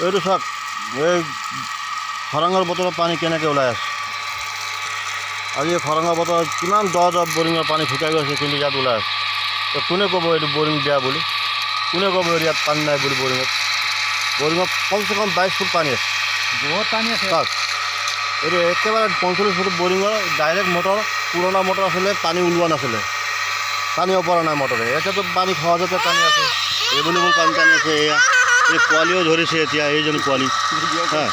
এইটো চাওক, এই খৰাঙৰ বতৰত পানী কেনেকৈ ওলাই আছে। আজি খৰাঙৰ বতৰত কিমান দ বৰিঙৰ পানী শুকাই গৈছে, কিন্তু ইয়াত ওলাই আছে। তো কোনে ক'ব এইটো বৰিং বেয়া বুলি? কোনে ক'ব ইয়াত পানী নাই বুলি? বৰিঙত কমচে কম 22 ফুট পানী আছে, বহুত পানী আছে। চাওক, এইটো একেবাৰে 45 ফুট বৰিঙৰ ডাইৰেক্ট মটৰ, পুৰণা মটৰ আছিলে, পানী ওলোৱা নাছিলে, পানী পৰা নাই মটৰে। এতিয়াতো পানী সহজতে পানী আছে, এভেইলেবল পানী আছে। এয়া এই পোৱালিও ধৰিছে এতিয়া, এইজন পোৱালি, হা,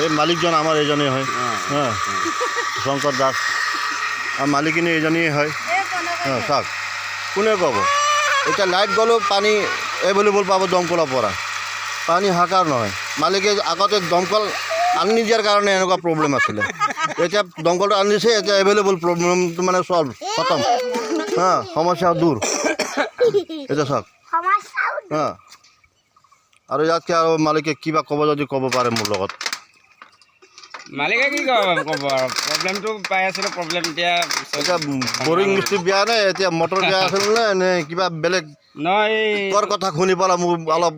এই মালিকজন আমাৰ এইজনেই হয়, হা, শংকৰ দাস, আৰু মালিকিনী এইজনেই হয়, হা। চাওক, কোনে ক'ব এতিয়া লাইট গ'লেও পানী এভেইলেবল পাব দমকলৰ পৰা, পানী হাকাৰ নহয়। মালিকে আগতে দমকল আনি নিদিয়াৰ কাৰণে এনেকুৱা প্ৰব্লেম আছিলে, এতিয়া দমকলটো আনি দিছে, এতিয়া এভেইলেবল প্ৰব্লেমটো মানে চল্ভ, খতম, হা, সমস্যা দূৰ। এতিয়া চাওক, হা, আৰু ইয়াতকৈ আৰু মালিকে কিবা ক'ব যদি ক'ব পাৰে মোৰ লগত। মালিকে কি ক'ব আৰু প্ৰব্লেমটো পাই আছিলে, প্ৰব্লেম এতিয়া বৰিং মিস্ত্ৰী বেয়া নে এতিয়া মটৰ বেয়া আছিল নে কিবা বেলেগ? নহয়, তোৰ কথা শুনি পেলাই মোৰ অলপ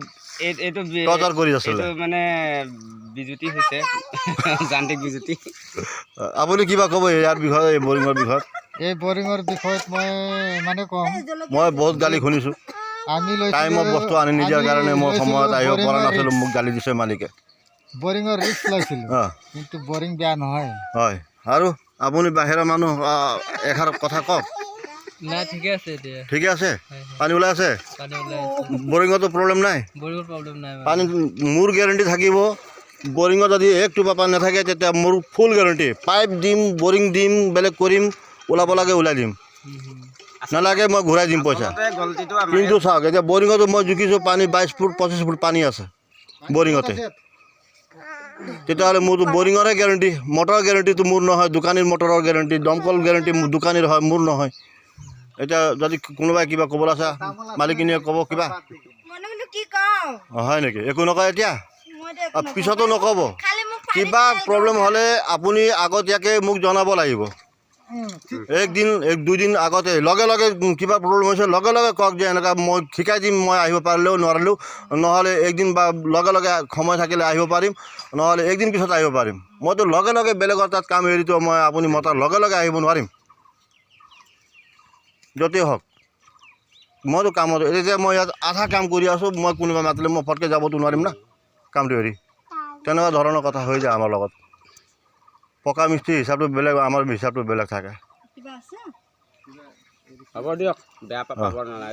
এইটো টৰ্চাৰ কৰি আছিলে। মানে বিজুতি হৈছে, যান্ত্ৰিক বিজুতি। আপুনি কিবা ক'ব ইয়াৰ বিষয়ে, এই বৰিঙৰ বিষয়ত? এই বৰিঙৰ বিষয়ত মই মানে ক'ম, মই বহুত গালি শুনিছোঁ, আমি টাইমত বস্তু আনি নিদিয়াৰ কাৰণে মই সময়ত আহিব পৰা নাছিলোঁ, মোক গালি দিছে মালিকে। বৰিঙৰ ৰিস্ক লৈছিলোঁ, অঁ, কিন্তু বৰিং বেয়া নহয়। হয়, আৰু আপুনি বাহিৰৰ মানুহ এষাৰ কথা কওক। নাই, ঠিকে আছে এতিয়া। ঠিকে আছে, পানী ওলাই আছে, পানী ওলাই আছে, বৰিঙতো প্ৰব্লেম নাই, বৰিঙৰ প্ৰব্লেম নাই। পানী মোৰ গেৰেণ্টি থাকিব। বৰিঙত যদি এক টোপা পানী নাথাকে তেতিয়া মোৰ ফুল গেৰেণ্টি, পাইপ দিম, বৰিং দিম, বেলেগ কৰিম, ওলাব লাগে ওলাই দিম, নালাগে মই ঘূৰাই দিম পইচা। কিন্তু চাওক, এতিয়া বৰিঙতো মই জুখিছোঁ পানী 22 ফুট 25 ফুট পানী আছে বৰিঙতে, তেতিয়াহ'লে মোৰতো বৰিঙৰে গেৰেণ্টি, মটৰৰ গেৰেণ্টিটো মোৰ নহয়, দোকানীৰ মটৰৰ গেৰেণ্টি, দমকল গেৰেণ্টি দোকানীৰ হয়, মোৰ নহয়। এতিয়া যদি কোনোবাই কিবা ক'বলৈ আছে, মালিকিনীয়ে ক'ব কিবা, হয় নেকি? একো নকয় এতিয়া, পিছতো নক'ব। কিবা প্ৰব্লেম হ'লে আপুনি আগতীয়াকৈ মোক জনাব লাগিব, একদিন 2 দিন আগতে। লগে লগে কিবা প্ৰব্লেম হৈছে লগে লগে কওক যে এনেকুৱা, মই শিকাই দিম, মই আহিব পাৰিলেও নোৱাৰিলেও, নহ'লে একদিন বা লগে লগে সময় থাকিলে আহিব পাৰিম, নহ'লে একদিন পিছত আহিব পাৰিম। মইতো লগে লগে বেলেগৰ তাত কাম এৰিতো মই আপুনি মতাৰ লগে লগে আহিব নোৱাৰিম, য'তেই হওক। মইতো কামত, এতিয়া মই ইয়াত আধা কাম কৰি আছোঁ, মই কোনোবা মাতিলে মই ফটকৈ যাবতো নোৱাৰিম না কামটো এৰি। তেনেকুৱা ধৰণৰ কথা হৈ যায় আমাৰ লগত। পকা মিস্ত্ৰী হিচাপটো বেলেগ, আমাৰ হিচাপটো বেলেগ থাকে। হ'ব দিয়ক, বেয়া পাব নালাগে।